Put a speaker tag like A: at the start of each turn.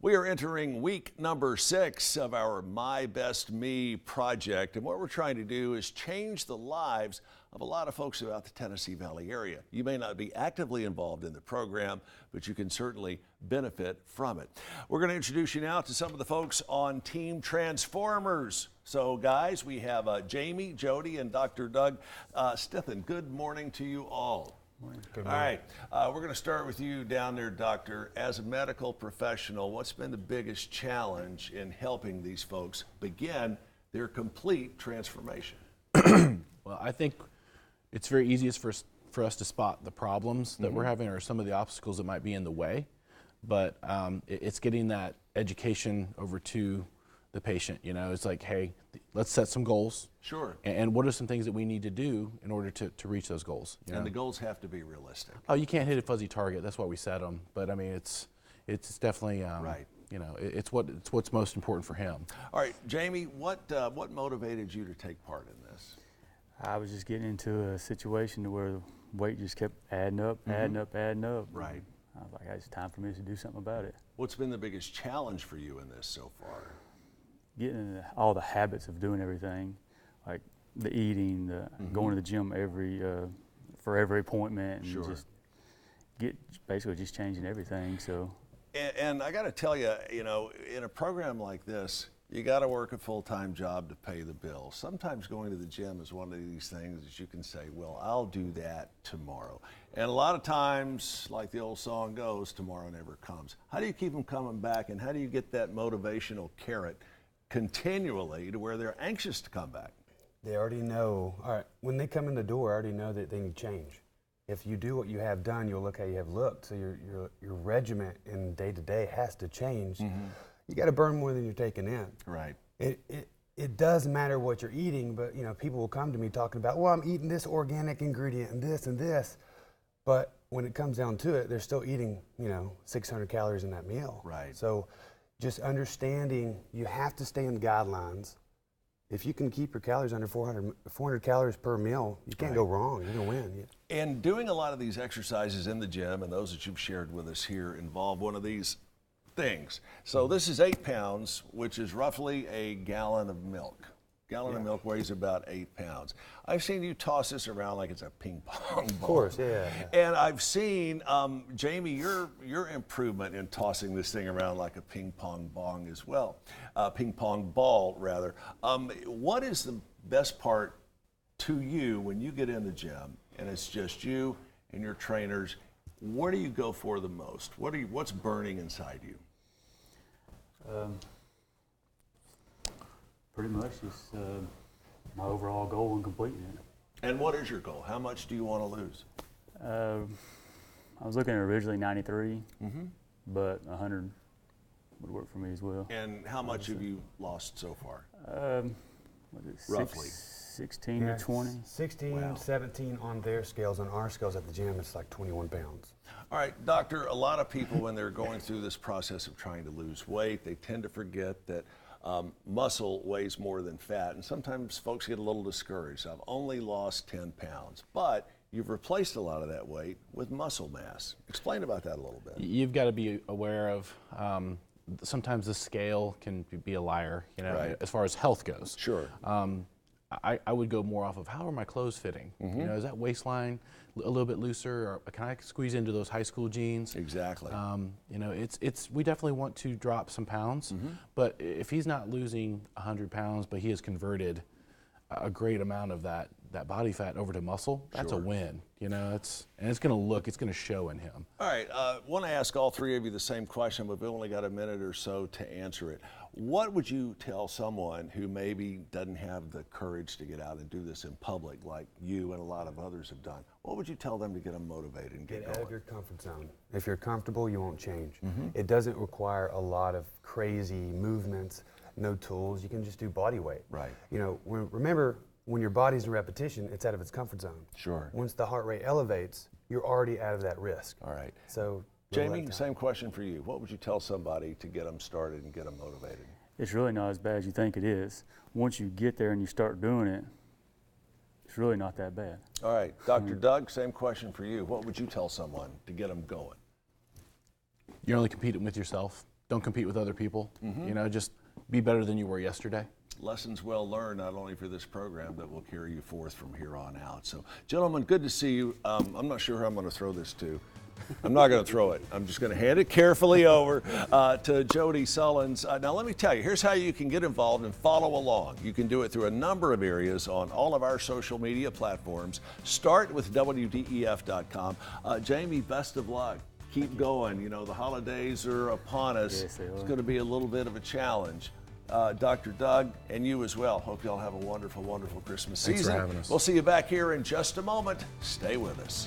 A: We are entering week number 6 of our My Best Me project, and what we're trying to do is change the lives of a lot of folks throughout the Tennessee Valley area. You may not be actively involved in the program, but you can certainly benefit from it. We're going to introduce you now to some of the folks on Team Transformers. So guys, we have Jamie, Jody, and Dr. Doug Stithen. Good morning to you all.
B: Good morning.
A: All right, we're going to start with you down there, Doctor. As a medical professional, what's been the biggest challenge in helping these folks begin their complete transformation?
C: Well, I think it's very easiest for us to spot the problems that we're having or some of the obstacles that might be in the way, but it's getting that education over to the patient. You know, it's like, hey, let's set some goals.
A: Sure.
C: And what are some things that we need to do in order to reach those goals? You know?
A: And the goals have to be realistic.
C: Oh, you can't hit a fuzzy target. That's why we set them. But I mean, it's definitely
A: right.
C: You know, it's what's most important for him.
A: All right, Jamie, what motivated you to take part in this?
B: I was just getting into a situation where the weight just kept adding up, adding up.
A: Right.
B: I was like, it's time for me to do something about it.
A: What's been the biggest challenge for you in this so far?
B: Getting into all the habits of doing everything, like the eating, the going to the gym for every appointment, and just basically just changing everything. So.
A: And I got to tell you, you know, in a program like this, you got to work a full-time job to pay the bill. Sometimes going to the gym is one of these things that you can say, well, I'll do that tomorrow. And a lot of times, like the old song goes, tomorrow never comes. How do you keep them coming back, and how do you get that motivational carrot continually to where they're anxious to come back?
D: They already know, all right, when they come in the door, I already know that they need change. If you do what you have done, you'll look how you have looked. So your regiment in day-to-day has to change. You got to burn more than you're taking in.
A: Right.
D: It does matter what you're eating, but you know, people will come to me talking about, well, I'm eating this organic ingredient and this, but when it comes down to it, they're still eating, you know, 600 calories in that meal.
A: Right.
D: So just understanding you have to stay in the guidelines. If you can keep your calories under 400 calories per meal, you can't go wrong. You're going to win.
A: And doing a lot of these exercises in the gym, and those that you've shared with us here, involve one of these things. So this is 8 pounds, which is roughly a gallon of milk. Gallon of milk weighs about 8 pounds. I've seen you toss this around like it's a ping pong ball.
D: Of course, yeah.
A: And I've seen, Jamie, your improvement in tossing this thing around like a ping pong bong as well. Ping pong ball, rather. What is the best part to you when you get in the gym and it's just you and your trainers? Where do you go for the most? What's burning inside you?
B: Pretty much just my overall goal in completing it.
A: And what is your goal? How much do you want to lose?
B: I was looking at originally 93, but 100 would work for me as well.
A: And how much have you lost so far?
B: What is it,
A: roughly?
B: 16 to 20.
D: 16, 17 on their scales. On our scales at the gym, it's like 21 pounds.
A: All right, doctor, a lot of people when they're going through this process of trying to lose weight, they tend to forget that muscle weighs more than fat, and sometimes folks get a little discouraged. I've only lost 10 pounds, but you've replaced a lot of that weight with muscle mass. Explain about that a little bit.
C: You've got to be aware of sometimes the scale can be a liar, you know, as far as health goes.
A: Sure.
C: I would go more off of how are my clothes fitting? You know, is that waistline a little bit looser, or can I squeeze into those high school jeans?
A: Exactly.
C: You know, we definitely want to drop some pounds, but if he's not losing 100 pounds, but he has converted a great amount of that body fat over to muscle, that's a win. You know, it's going to show in him.
A: All right, want to ask all three of you the same question, but we've only got a minute or so to answer it. What would you tell someone who maybe doesn't have the courage to get out and do this in public like you and a lot of others have done? What would you tell them to get them motivated and get going?
D: Out of your comfort zone. If you're comfortable, you won't change. It doesn't require a lot of crazy movements, no tools. You can just do body weight.
A: Right.
D: You know, remember, when your body's in repetition, it's out of its comfort zone.
A: Sure.
D: Once the heart rate elevates, you're already out of that risk.
A: All right.
D: So,
A: Jamie, same question for you. What would you tell somebody to get them started and get them motivated?
B: It's really not as bad as you think it is. Once you get there and you start doing it, it's really not that bad.
A: All right, Dr. Doug, same question for you. What would you tell someone to get them going?
C: You're only competing with yourself. don't compete with other people. You know, just be better than you were yesterday.
A: Lessons well learned, not only for this program, that will carry you forth from here on out. So, gentlemen, good to see you. I'm not sure who I'm going to throw this to. I'm not going to throw it. I'm just going to hand it carefully over to Jody Sullins. Now, let me tell you, here's how you can get involved and follow along. You can do it through a number of areas on all of our social media platforms. Start with WDEF.com. Jamie, best of luck. Keep going. You know, the holidays are upon us.
B: Yes, they are.
A: It's going to be a little bit of a challenge. Dr. Doug, and you as well. Hope you all have a wonderful, wonderful Christmas season.
C: Thanks for having us.
A: We'll see you back here in just a moment. Stay with us.